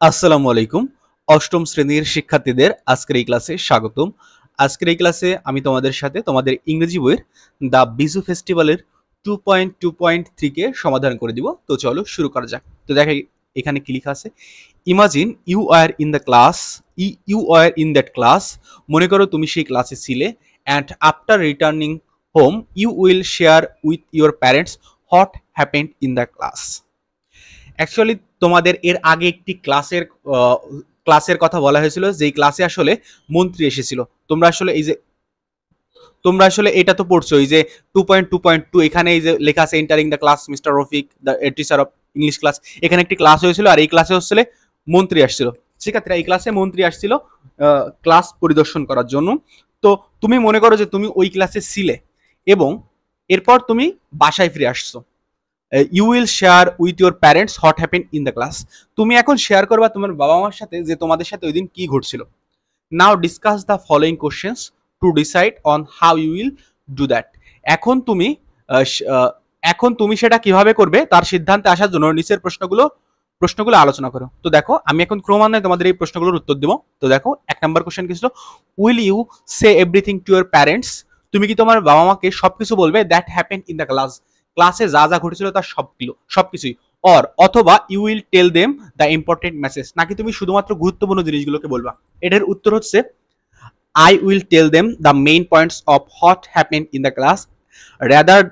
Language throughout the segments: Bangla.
আসসালামু আলাইকুম। অষ্টম শ্রেণীর শিক্ষার্থীদের আজকের এই ক্লাসে স্বাগতম। আজকের এই ক্লাসে আমি তোমাদের সাথে তোমাদের ইংরেজি বইয়ের দ্য বিজু ফেস্টিভ্যালের 2.2.3 কে সমাধান করে দিব। তো চলো শুরু করা যাক। তো দেখো এখানে কি লেখা আছে, imagine you are in the class, you are in that class. মনে করো তুমি সেই ক্লাসে ছিলে, and after returning home you will share with your parents what happened in the class. Actually তোমাদের এর আগে একটি ক্লাসের কথা বলা হয়েছিল, যেই ক্লাসে আসলে মন্ত্রী এসেছিল। তোমরা আসলে এটা তো পড়ছো, এই যে 2.2.2 এখানে এই যে লেখা আছে entering the class mister Rafiq the teacher of English class. এখানে একটি ক্লাস হয়েছিল, আর এই ক্লাসে হচ্ছে মন্ত্রী আসছিল। শিক্ষার্থীরা, এই ক্লাসে মন্ত্রী আসছিল ক্লাস পরিদর্শন করার জন্য। তো তুমি মনে করো যে তুমি ওই ক্লাসে ছিলে এবং এরপর তুমি বাসায় ফিরে আসছো। You will share with your parents what happen in the class. তুমি এখন শেয়ার করবা তোমার বাবা মার সাথে যে তোমাদের সাথে ওই দিন কি ঘটছিল। Now discuss the following questions to decide on how you will do that. এখন তুমি এখন তুমি সেটা কিভাবে করবে তার সিদ্ধান্তে আসার জন্য নিচের প্রশ্নগুলো আলোচনা করো। তো দেখো, আমি এখন ক্রমান্বয়ে তোমাদের এই প্রশ্নগুলোর উত্তর দেবো। তো দেখো, 1 নম্বর কোশ্চেন কি ছিল, will you say everything to your parents. তুমি কি তোমার বাবা মাকে সবকিছু বলবে that happen in the class, ক্লাসে যা যা ঘটেছিল তার সবকিছুই। অথবা you will tell them the important message, নাকি তুমি শুধুমাত্র গুরুত্বপূর্ণ জিনিসগুলোকে বলবা। এটার উত্তর হচ্ছে I will tell them the main points of what happen in the class rather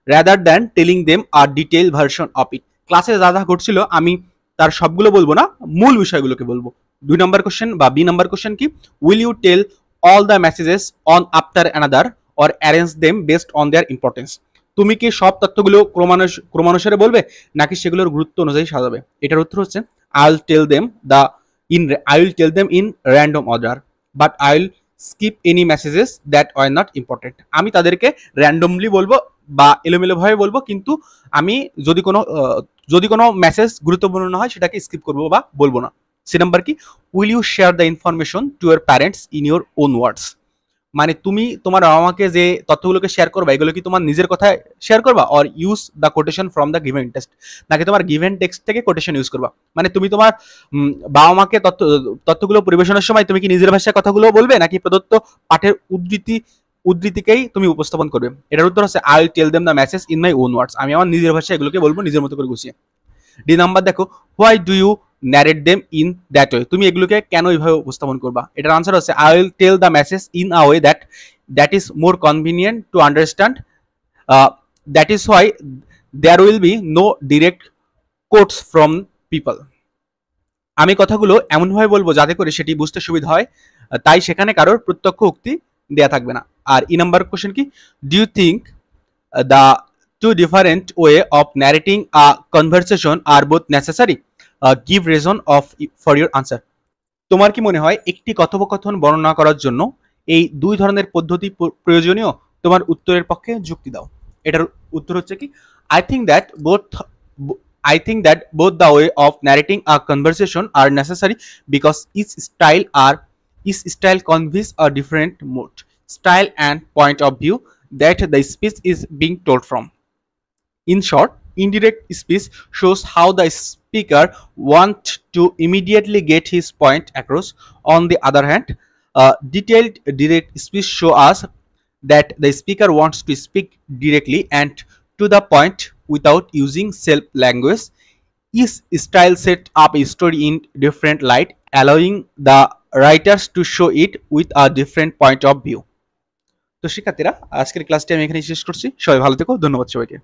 rather than telling them a detail version of it. ক্লাসে যা যা ঘটছিল আমি তার সবগুলো বলবো না, মূল বিষয়গুলোকে বলবো। 2 নম্বর কোশ্চেন বা বি নম্বর কোশ্চেন কি, will you tell all the messages one after another or arrange them based on their importance. তুমি কি সব তথ্যগুলো ক্রমানুসারে বলবে, নাকি সেগুলোর গুরুত্ব অনুযায়ী সাজাবে। এটার উত্তর হচ্ছে I will tell them in random order, but I will skip any messages that are not important. আমি তাদেরকে র্যান্ডমলি বলবো বা এলোমেলোভাবে বলবো, কিন্তু আমি যদি কোনো মেসেজ গুরুত্বপূর্ণ না হয় সেটাকে স্কিপ করবো বা বলবো না। সি নাম্বার কি, will you share the information to your parents in your own words. মানে তুমি তোমার বাবা মাকে যে তথ্যগুলোকে শেয়ার করবা এগুলো কি তোমার নিজের কথায় শেয়ার করবা, or use the quotation from the given text, নাকি তোমার গিভেন টেক্সট থেকে কোটেশন ইউজ করবা। মানে তুমি তোমার বাবা মাকে তথ্যগুলো পরিবেশনের সময় তুমি কি নিজের ভাষায় কথাগুলো বলবে, নাকি প্রদত্ত পাঠের উদ্ধৃতিকেই তুমি উপস্থাপন করবে। এটার উত্তর হচ্ছে I will tell them the message in my own words. আমি আমার নিজের ভাষায় এগুলোকে বলবো, নিজের মতো করে গুছিয়ে। ডি নাম্বার দেখো, why do you narrate them in that way. তুমি এগুলোকে কেন এইভাবে উপস্থাপন করবা। এটার আনসার হচ্ছে I will tell the message in a way that is more convenient to understand, that is why there will be no direct quotes from people. আমি কথাগুলো এমনভাবে বলবো যাতে করে সেটি বুঝতে সুবিধা হয়, তাই সেখানে কারোর প্রত্যক্ষ উক্তি দেয়া থাকবে না। আর ই নাম্বার কোশ্চেন কি, do you think the two different way of narrating a conversation are both necessary? Give reason for your answer. তোমার কি মনে হয় একটি কথোপকথন বর্ণনা করার জন্য এই দুই ধরনের পদ্ধতি প্রয়োজনীয়? তোমার উত্তরের পক্ষে যুক্তি দাও। এটার উত্তর হচ্ছে কি, I think that both the way of narrating a conversation are necessary because each style conveys a different mood, style and point of view that the speech is being told from. In short, indirect speech shows how the speaker wants to immediately get his point across. On the other hand, detailed direct speech shows us that the speaker wants to speak directly and to the point without using self language. Each style sets up a story in different light, allowing the writers to show it with a different point of view. তো শিক্ষার্থীরা, আজকের ক্লাসটি আমি এখানে শেষ করছি। সবাই ভালো থেকো, ধন্যবাদ সবাইকে।